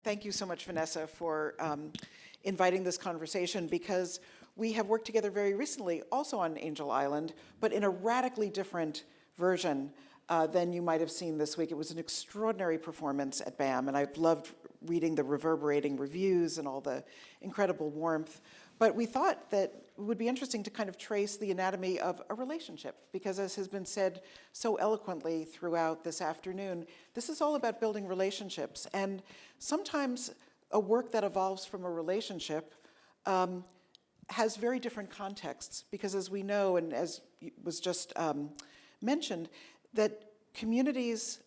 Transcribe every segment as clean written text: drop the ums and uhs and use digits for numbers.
Thank you so much, Vanessa, for inviting this conversation, because we have worked together very recently also on Angel Island, but in a radically different version than you might have seen this week. It was an extraordinary performance at BAM, and I've loved reading the reverberating reviews and all the incredible warmth. But we thought that it would be interesting to kind of trace the anatomy of a relationship, because as has been said so eloquently throughout this afternoon, this is all about building relationships. And sometimes a work that evolves from a relationship has very different contexts, because as we know, and as was just mentioned, that communities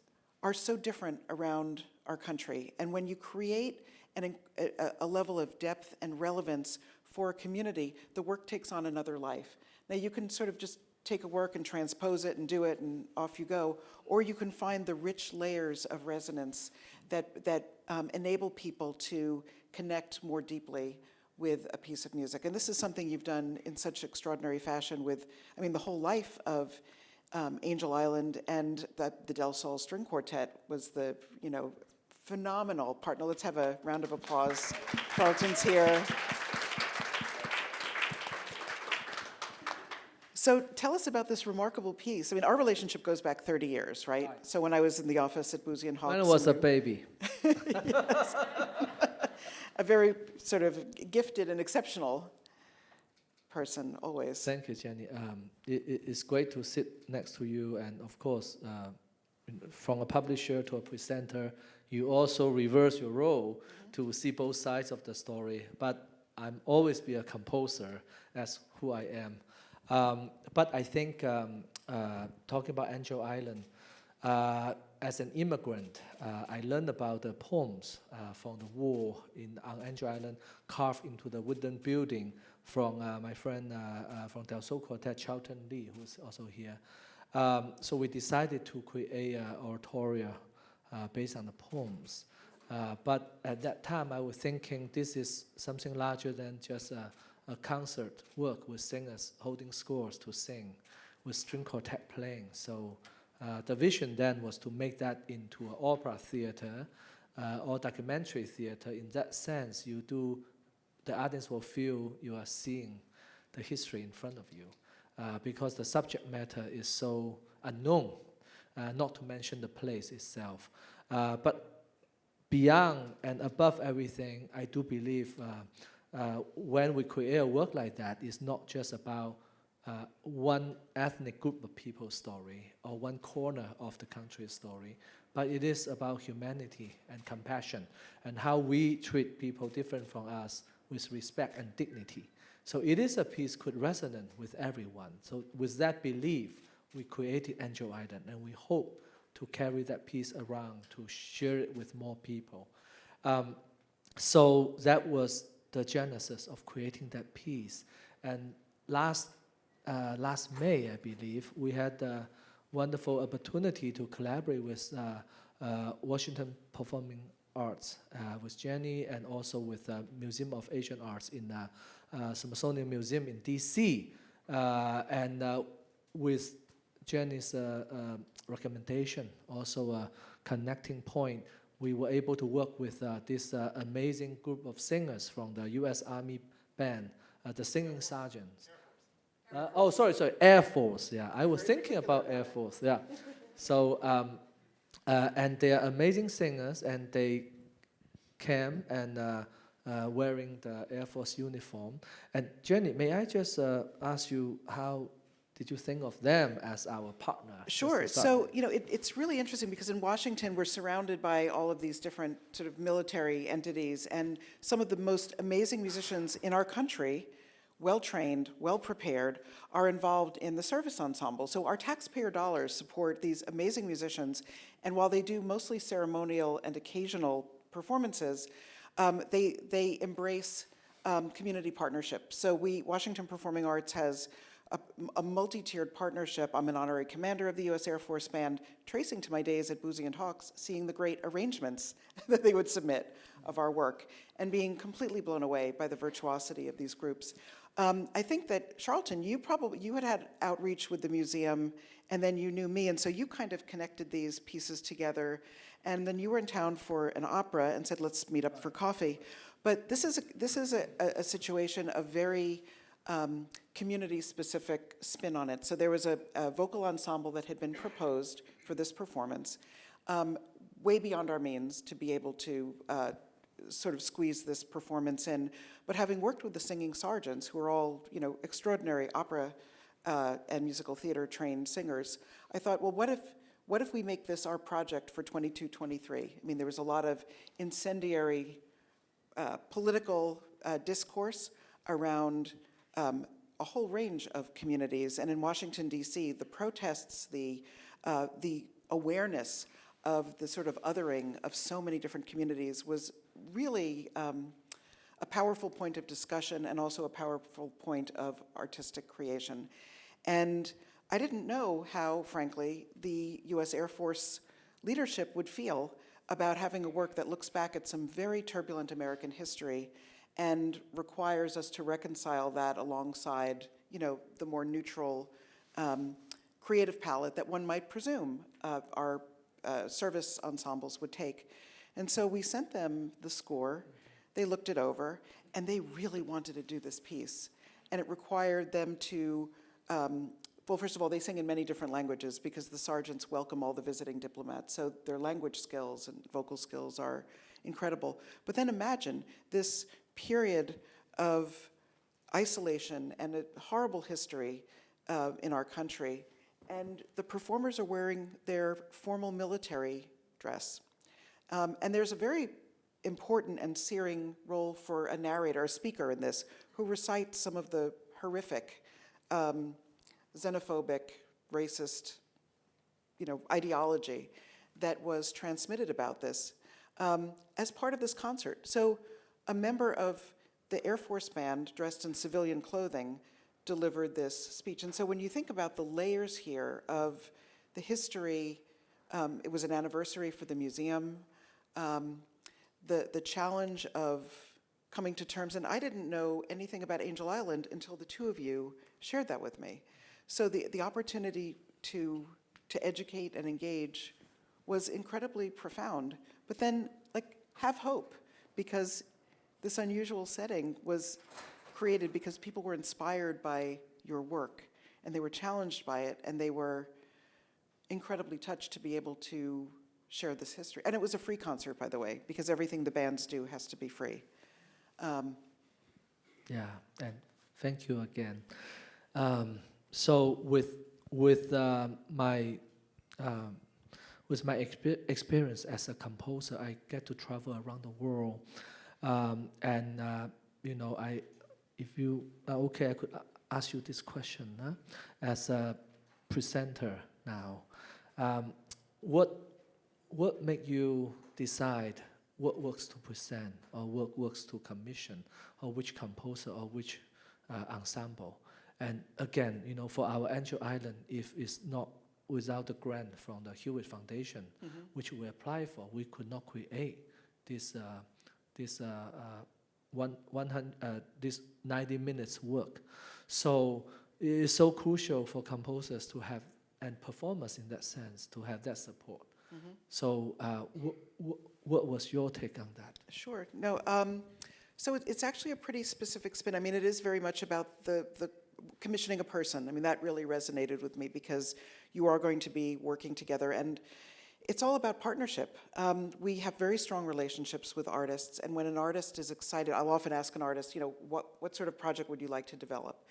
are so different around our country. And when you create a level of depth and relevance for a community, the work takes on another life. Now you can sort of just take a work and transpose it and do it and off you go, or you can find the rich layers of resonance that enable people to connect more deeply with a piece of music. And this is something you've done in such extraordinary fashion with, I mean, the whole life of Angel Island, and the Del Sol String Quartet was the, phenomenal partner. Let's have a round of applause. Charlton's here. So tell us about this remarkable piece. I mean, our relationship goes back 30 years, right? So when I was in the office at Boozy and Hawkes. When I was a baby. Yes. A very sort of gifted and exceptional person, always. Thank you, Jenny. It's great to sit next to you, and of course, from a publisher to a presenter, you also reverse your role to see both sides of the story. But I'm always be a composer, as who I am. But I think talking about Angel Island, as an immigrant, I learned about the poems from the war on Angel Island, carved into the wooden building from my friend from Del Sol Quartet, Charlton Lee, who's also here. So we decided to create an oratorio based on the poems. But at that time, I was thinking this is something larger than just a concert work with singers holding scores to sing, with string quartet playing. So the vision then was to make that into an opera theater or documentary theater. In that sense, the audience will feel you are seeing the history in front of you, because the subject matter is so unknown, not to mention the place itself. But beyond and above everything, I do believe when we create a work like that, it's not just about one ethnic group of people's story or one corner of the country's story, but it is about humanity and compassion and how we treat people different from us with respect and dignity. So it is a piece could resonate with everyone. So with that belief, we created Angel Island, and we hope to carry that piece around to share it with more people. So that was the genesis of creating that piece. And last May, I believe, we had the wonderful opportunity to collaborate with Washington Performing Arts, with Jenny, and also with the Museum of Asian Arts in the Smithsonian Museum in DC. And with Jenny's recommendation, also a connecting point, we were able to work with this amazing group of singers from the U.S. Army Band, the Singing Sergeants. Air Force, yeah. I was thinking about Air Force, yeah. So, and they are amazing singers, and they came and wearing the Air Force uniform. And Jenny, may I just ask you, how did you think of them as our partner? Sure. So, it's really interesting, because in Washington, we're surrounded by all of these different sort of military entities, and some of the most amazing musicians in our country, well-trained, well-prepared, are involved in the service ensemble. So our taxpayer dollars support these amazing musicians, and while they do mostly ceremonial and occasional performances, they embrace community partnership. So Washington Performing Arts has a multi-tiered partnership. I'm an honorary commander of the U.S. Air Force Band, tracing to my days at Boozy and Hawkes, seeing the great arrangements that they would submit of our work, and being completely blown away by the virtuosity of these groups. I think that, Charlton, you had outreach with the museum, and then you knew me, and so you kind of connected these pieces together. And then you were in town for an opera and said, let's meet up for coffee. But this is a situation of very community-specific spin on it. So there was a vocal ensemble that had been proposed for this performance, way beyond our means to be able to sort of squeeze this performance in. But having worked with the singing sergeants, who are all, extraordinary opera and musical theater trained singers, I thought, well, what if we make this our project for 22-23? I mean, there was a lot of incendiary political discourse around a whole range of communities. And in Washington, D.C., the protests, the awareness of the sort of othering of so many different communities was really a powerful point of discussion and also a powerful point of artistic creation. And I didn't know how, frankly, the U.S. Air Force leadership would feel about having a work that looks back at some very turbulent American history and requires us to reconcile that alongside, the more neutral creative palette that one might presume our service ensembles would take. And so we sent them the score, they looked it over, and they really wanted to do this piece. And it required them to, well, first of all, they sing in many different languages because the sergeants welcome all the visiting diplomats, so their language skills and vocal skills are incredible. But then imagine this period of isolation and a horrible history in our country, and the performers are wearing their formal military dress. And there's a very important and searing role for a narrator, a speaker in this, who recites some of the horrific, xenophobic, racist, ideology that was transmitted about this as part of this concert. So a member of the Air Force Band, dressed in civilian clothing, delivered this speech. And so when you think about the layers here of the history, it was an anniversary for the museum, the challenge of coming to terms, and I didn't know anything about Angel Island until the two of you shared that with me. So the opportunity to educate and engage was incredibly profound, but then have hope, because this unusual setting was created because people were inspired by your work and they were challenged by it, and they were incredibly touched to be able to share this history. And it was a free concert, by the way, because everything the bands do has to be free. Yeah, and thank you again. So with my experience as a composer, I get to travel around the world, if you are okay, I could ask you this question as a presenter now. What make you decide what works to present or what works to commission, or which composer or which ensemble? And again, for our Angel Island, if it's not without the grant from the Hewitt Foundation, which we apply for, we could not create this 90 minutes work. So it is so crucial for composers to have, and performers in that sense, to have that support. So what was your take on that? Sure. No, so it's actually a pretty specific spin. I mean, it is very much about the commissioning a person. I mean, that really resonated with me because you are going to be working together, and it's all about partnership. We have very strong relationships with artists, and when an artist is excited, I'll often ask an artist, what sort of project would you like to develop?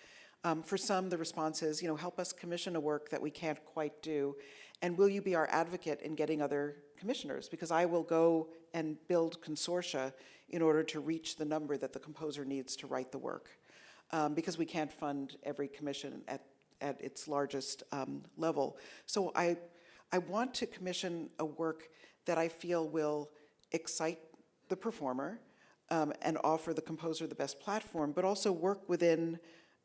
For some, the response is, help us commission a work that we can't quite do, and will you be our advocate in getting other commissioners? Because I will go and build consortia in order to reach the number that the composer needs to write the work, because we can't fund every commission at its largest level. So I want to commission a work that I feel will excite the performer and offer the composer the best platform, but also work within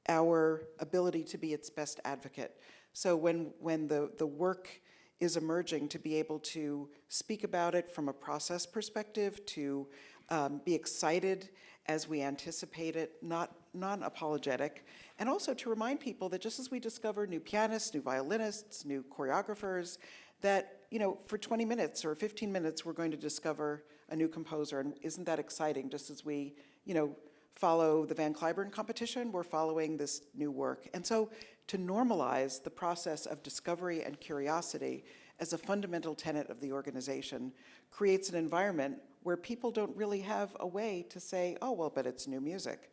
our ability to be its best advocate. So when the work is emerging, to be able to speak about it from a process perspective, to be excited as we anticipate it, not non-apologetic, and also to remind people that just as we discover new pianists, new violinists, new choreographers, that for 20 minutes or 15 minutes, we're going to discover a new composer. And isn't that exciting? Just as we, follow the Van Cliburn competition, we're following this new work. And so to normalize the process of discovery and curiosity as a fundamental tenet of the organization creates an environment where people don't really have a way to say, oh, well, but it's new music.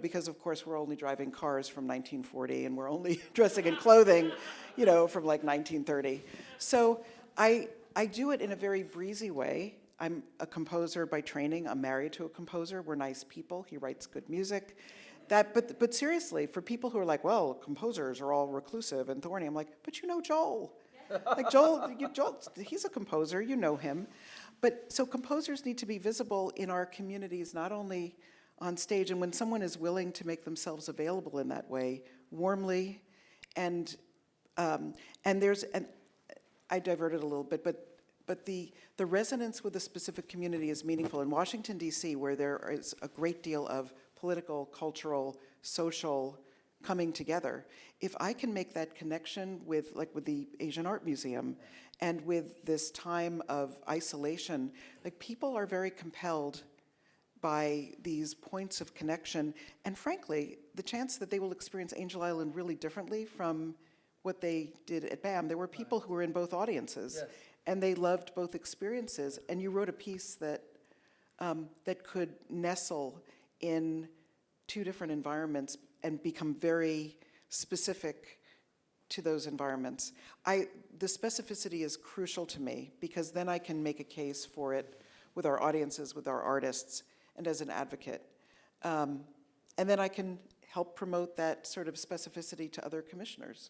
Because of course we're only driving cars from 1940 and we're only dressing in clothing, from like 1930. So I do it in a very breezy way. I'm a composer by training. I'm married to a composer. We're nice people. He writes good music. But seriously, for people who are like, well, composers are all reclusive and thorny, I'm like, but you know Joel. Like Joel, he's a composer, you know him. But so composers need to be visible in our communities, not only on stage, and when someone is willing to make themselves available in that way, warmly, and I diverted a little bit, but the resonance with a specific community is meaningful. In Washington, D.C., where there is a great deal of political, cultural, social coming together, if I can make that connection with the Asian Art Museum and with this time of isolation, people are very compelled by these points of connection, and frankly, the chance that they will experience Angel Island really differently from what they did at BAM. There were people who were in both audiences, yes, and they loved both experiences, and you wrote a piece that could nestle in two different environments and become very specific to those environments. The specificity is crucial to me, because then I can make a case for it with our audiences, with our artists, and as an advocate. And then I can help promote that sort of specificity to other commissioners.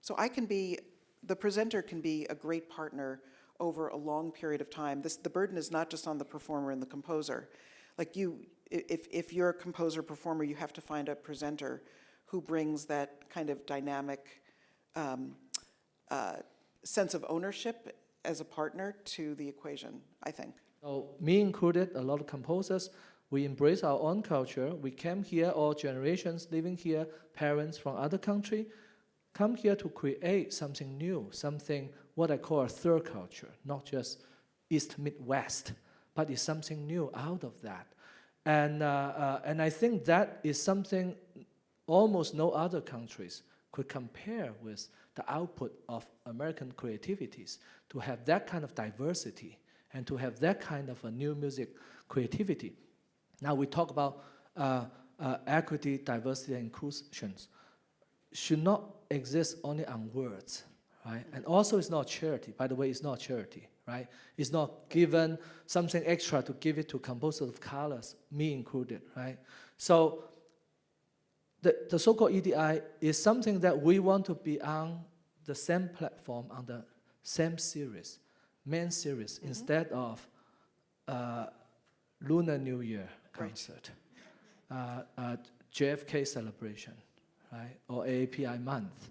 So the presenter can be a great partner over a long period of time. The burden is not just on the performer and the composer. If you're a composer performer, you have to find a presenter who brings that kind of dynamic sense of ownership as a partner to the equation, I think. So me included, a lot of composers, we embrace our own culture. We came here, all generations living here, parents from other country, come here to create something new, something what I call a third culture, not just East, Midwest, but it's something new out of that. And I think that is something almost no other countries could compare with the output of American creativities, to have that kind of diversity and to have that kind of a new music creativity. Now we talk about equity, diversity, and inclusions. Should not exist only on words, right? And also it's not charity. By the way, it's not charity, right? It's not given something extra to give it to composers of colors, me included, right? So the so-called EDI is something that we want to be on the same platform, on the same series, main series, instead of Lunar New Year concert, JFK celebration, right, or AAPI month.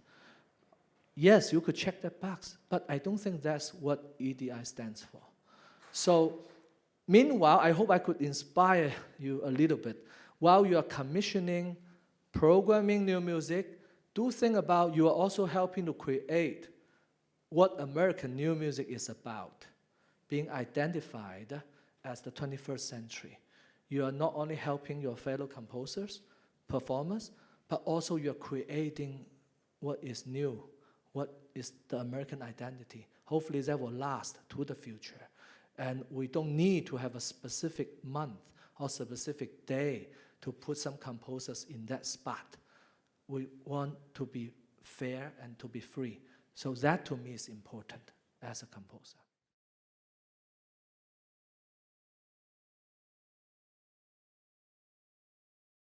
Yes, you could check that box, but I don't think that's what EDI stands for. So meanwhile, I hope I could inspire you a little bit. While you are commissioning, programming new music, do think about you are also helping to create what American new music is about, being identified as the 21st century. You are not only helping your fellow composers, performers, but also you're creating what is new, what is the American identity. Hopefully that will last to the future. And we don't need to have a specific month or specific day to put some composers in that spot. We want to be fair and to be free. So that to me is important as a composer.